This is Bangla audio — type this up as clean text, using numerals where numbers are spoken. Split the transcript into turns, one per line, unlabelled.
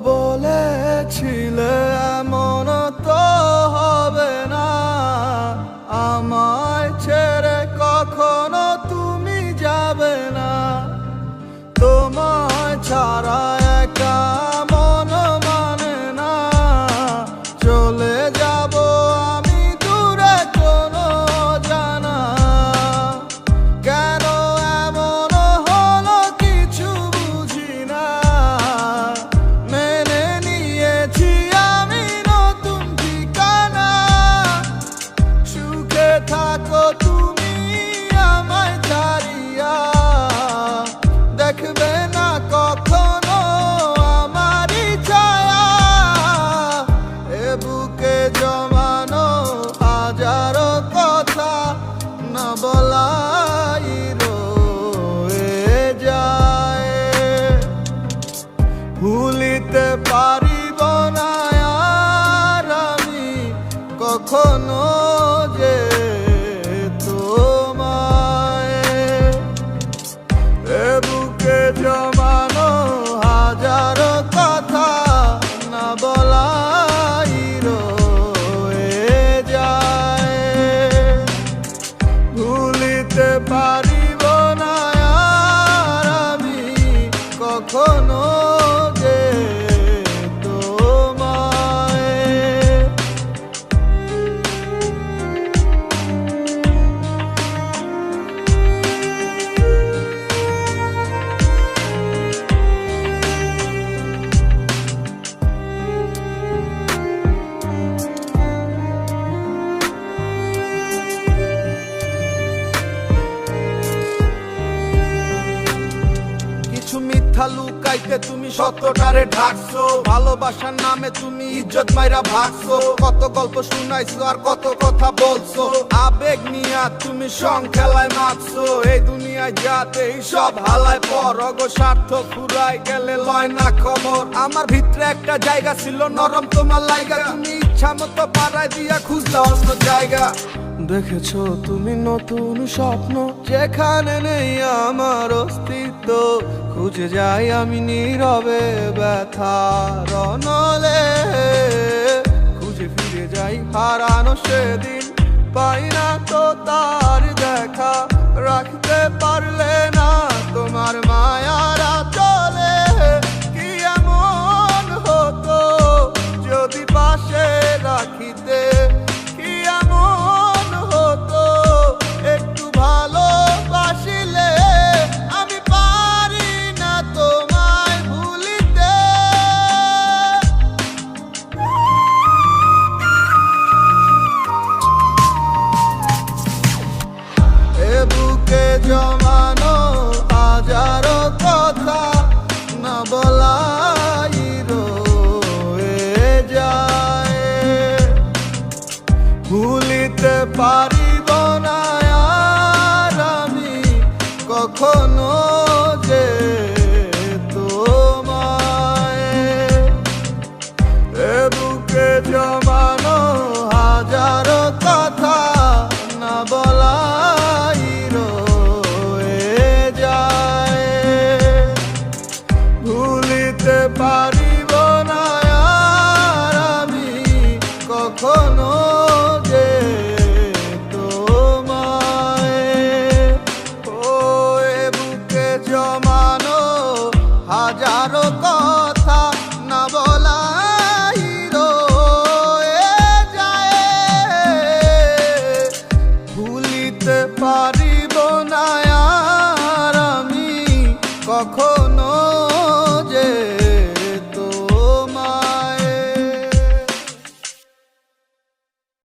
বলেছিলে এমন তো হবে না, আমায় ছেড়ে কখনো তুমি যাবে না। তোমায় ছাড়া একা মন মানে না, চলে যাব আমি দূরে কোনো জানা। কেন এমন হলো কিছু বুঝি না, মেনে নিয়েছি আমি নতুন ঠিকানা। সুখে থাকো তুমি আমায় ছাড়িয়া, দেখবে না কখনো আমারই ছায়া। এ বুকে জমানো হাজারো কথা না বলাই রয়ে যায়। ভুলিতে পারিব না আর আমি কখনো যে তোমায়। এ বুকে জমানো হাজারো কথা না বলাই রয়ে যায়। ভুলিতে পারিব না আর আমি কখনো যে তোমায়। কিছু মিথ্যা লুকাইতে তুমি সত্যটারে ঢাকছো, ভালোবাসার নামে তুমি ইজ্জত মাইরা ভাগছো। কত গল্প শুনাইছো আর কত কথা বলছো, আবেগ নিয়া তুমি সং খেলায় মারছো। এই দুনিয়ায় যাতে সব হালায় পর, অগো স্বার্থ ফুরাই গেলে লয় না খবর। আমার ভিতরে একটা জায়গা ছিল নরম তোমার লাইগা, তুমি ইচ্ছা মতো পাড়ায় দিয়া খুঁজলা অন্য জায়গা। দেখেছো তুমি নতুন স্বপ্ন, যেখানে নেই আমার অস্তিত্ব। খুঁজে যাই আমি নীরবে ব্যথার নলে, খুঁজে ফিরে যাই হারানো সেদিন। পাই না তো তার দেখা, রাখতে পারলে না তোমার মায়ারা চলে। কি এমন হতো যদি পাশে রাখিতে, কি এমন হতো একটু ভালোবাসিলে। আমি পারি না তোমায় ভুলিতে। এ বুকে জমানো হাজারো কথা না বলাই রয়ে যায়। ভুলিতে পারিব না আর আমি কখনো যে তোমায়। এ বুকে জমানো হাজারো কথা না বলাই রয়ে যায়। ভুলিতে পারিব না আর আমি কখনো যে তোমায়। ও এ বুকে জমানো হাজারো